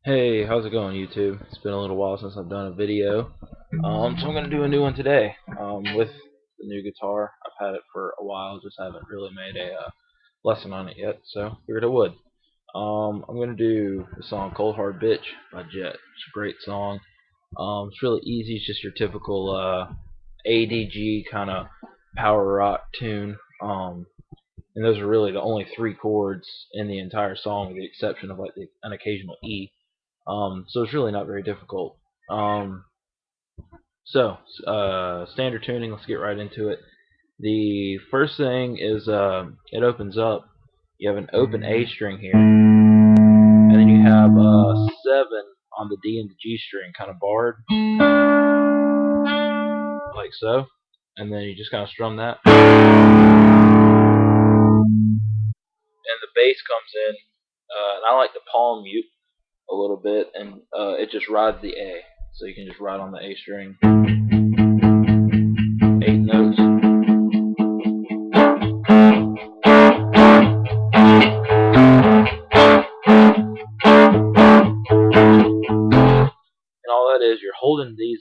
Hey, how's it going, YouTube? It's been a little while since I've done a video, so I'm gonna do a new one today. With the new guitar, I've had it for a while, just haven't really made a lesson on it yet, so figured I would. I'm gonna do the song "Cold Hard Bitch" by Jet. It's a great song. It's really easy. It's just your typical ADG kind of power rock tune. And those are really the only three chords in the entire song, with the exception of like an occasional E. So it's really not very difficult. Um, Standard tuning. Let's get right into it. The first thing is it opens up. You have an open A string here, and then you have 7 on the D and the G string, kind of barred, like so. And then you just kind of strum that, and the bass comes in. And I like to palm mute a little bit, and it just rides the A. So you can just ride on the A string, 8 notes. And all that is, you're holding the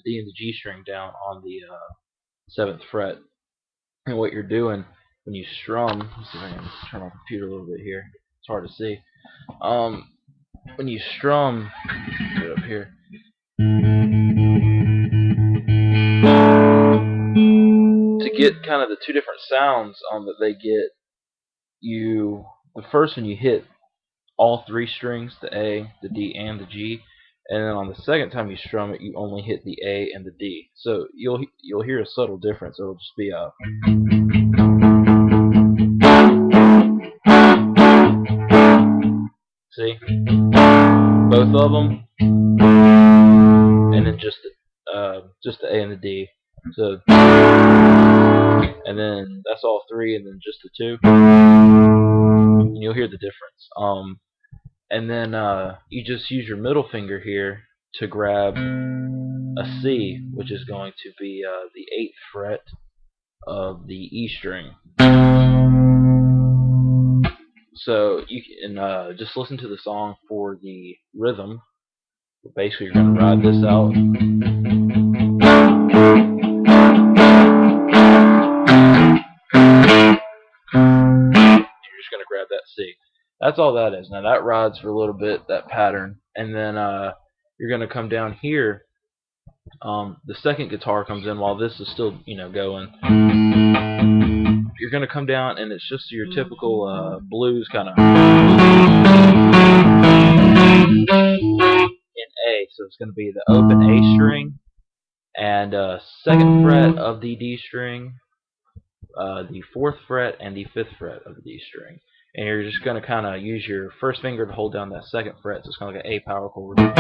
D and the G string down on the 7th fret. And what you're doing when you strum, let's see if I can turn my computer a little bit here. It's hard to see. When you strum, get it up here. To get kind of the two different sounds that they get, the first one you hit all 3 strings, the A, the D, and the G, and then on the second time you strum it, you only hit the A and the D. So you'll hear a subtle difference. It'll just be a see, both of them, and then just the A and the D. So, and then that's all 3, and then just the 2, and you'll hear the difference. And then you just use your middle finger here to grab a C, which is going to be the 8th fret of the E string. So you can just listen to the song for the rhythm. Basically, you're going to ride this out. You're just going to grab that C. That's all that is. Now that rides for a little bit, that pattern, and then you're going to come down here. The second guitar comes in while this is still, going. You're going to come down, and it's just your typical blues kind of in A. So it's going to be the open A string and 2nd fret of the D string, the 4th fret, and the 5th fret of the D string. And you're just going to kind of use your first finger to hold down that 2nd fret, so it's kind of like an A power chord. And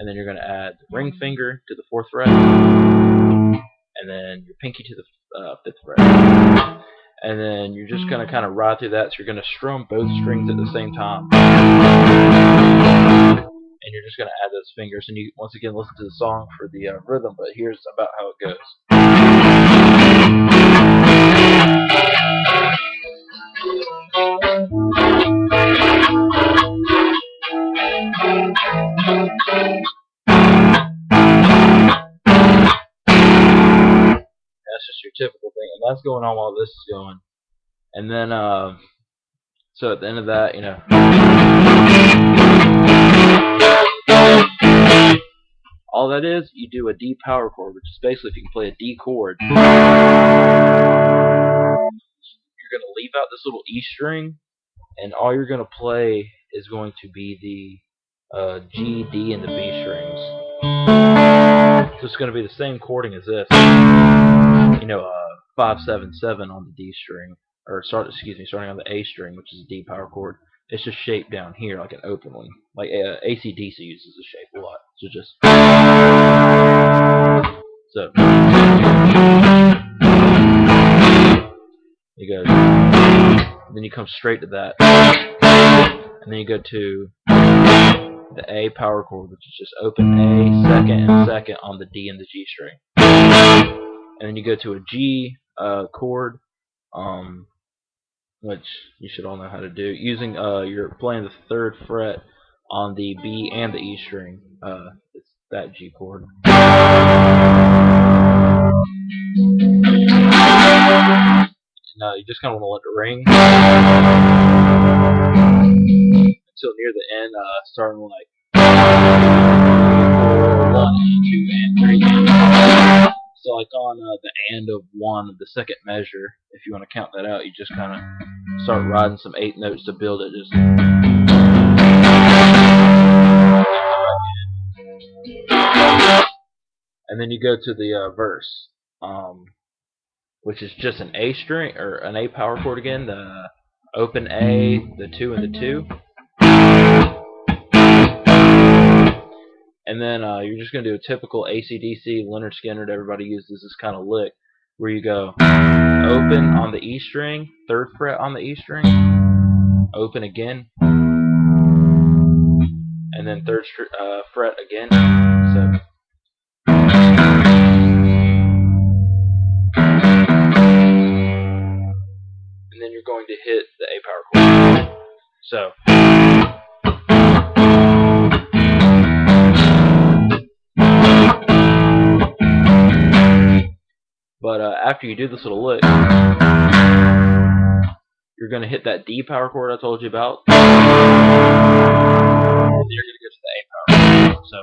then you're going to add the ring finger to the 4th fret, and then your pinky to the 5th fret. And then you're just going to kind of ride through that, so you're going to strum both strings at the same time. And you're just going to add those fingers, and you once again listen to the song for the rhythm, but here's about how it goes. That's just your typical thing, and that's going on while this is going. And then, so at the end of that, all that is, you do a D power chord, which is basically if you can play a D chord, you're going to leave out this little E string, and all you're going to play is going to be the G, D, and the B strings. So it's going to be the same chording as this, 5-7-7 on the D string, or starting on the A string, which is a D power chord. It's just shaped down here like an open one, like AC/DC uses the shape a lot. So you go, then you come straight to that, and then you go to the A power chord, which is just open A, 2nd, and 2nd on the D and the G string. And then you go to a G chord, which you should all know how to do, using you're playing the 3rd fret on the B and the E string. It's that G chord. Now you just kind of want to let it ring until near the end, starting like 4, 1, 2, and 3. So like on the end of 1, the 2nd measure, if you want to count that out, you just kind of start riding some 8 notes to build it. Just and then you go to the verse, which is just an A string or an A power chord again. The open A, the 2, and the 2. And then you're just going to do a typical AC/DC, Leonard Skinner, everybody uses this kind of lick, where you go open on the E string, 3rd fret on the E string, open again, and then 3rd fret again. So and then you're going to hit the A power chord. So but after you do this little lick, you're going to hit that D power chord I told you about, and then you're going to go to the A power chord. So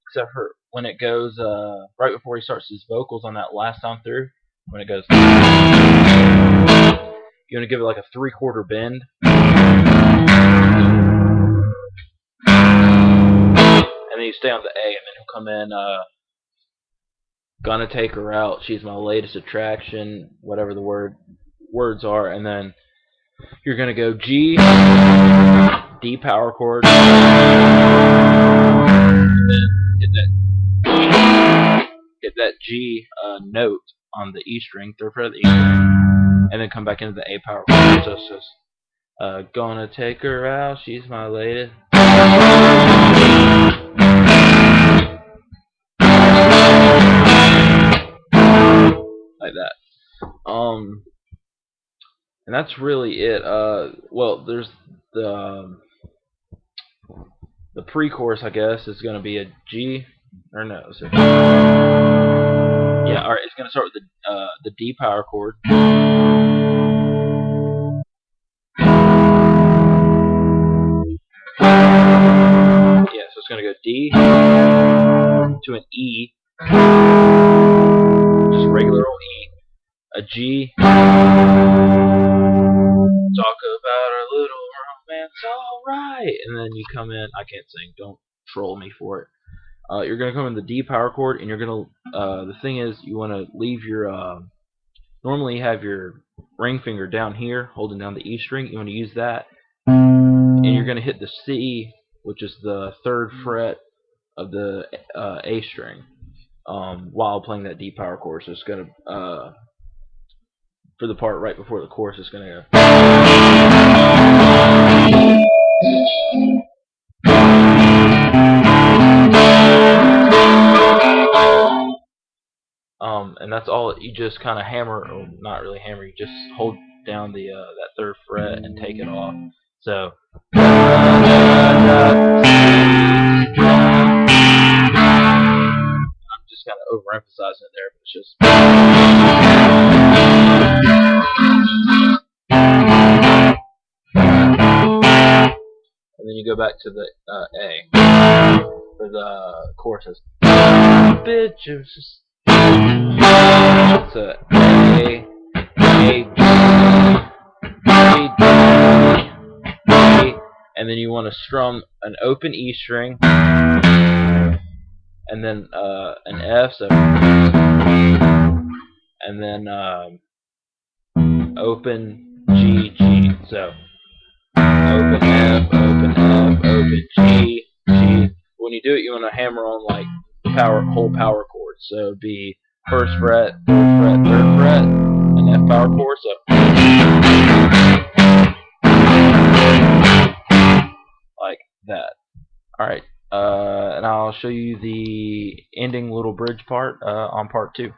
except for when it goes right before he starts his vocals on that last time through, when it goes, you want to give it like a 3/4 bend, and then you stay on the A, and then he'll come in, gonna take her out, she's my latest attraction, whatever the words are, and then you're gonna go G, D power chord, and then hit that G note on the E string, 3rd fret of the E string, and then come back into the A power chord. So it's just gonna take her out, she's my lady. Like that. And that's really it. Well, there's the pre-chorus, I guess, is going to be a G, or no, is it? Yeah, alright, it's going to start with the D power chord. Yeah, so it's going to go D to an E, just regular old E, a G, talk about our little romance, alright, and then you come in, I can't sing, don't troll me for it. You're going to come in the D power chord, and you're going to, the thing is, you want to leave your, normally you have your ring finger down here, holding down the E string, you want to use that, and you're going to hit the C, which is the 3rd fret of the A string, while playing that D power chord. So it's going to, for the part right before the chorus, it's going to go. And that's all. You just kind of hammer, or not really hammer. You just hold down the that 3rd fret and take it off. So. I'm just kind of overemphasizing it there, but it's just. And then you go back to the A for the choruses. Bitches. So A, and then you want to strum an open E string, and then an F, so, and then open G, G, so open F, open G, G. When you do it, you want to hammer on like the whole power chord, so it'd be 1st fret, 4th fret, 3rd fret, an F power chord, so like that. Alright, and I'll show you the ending little bridge part on part 2.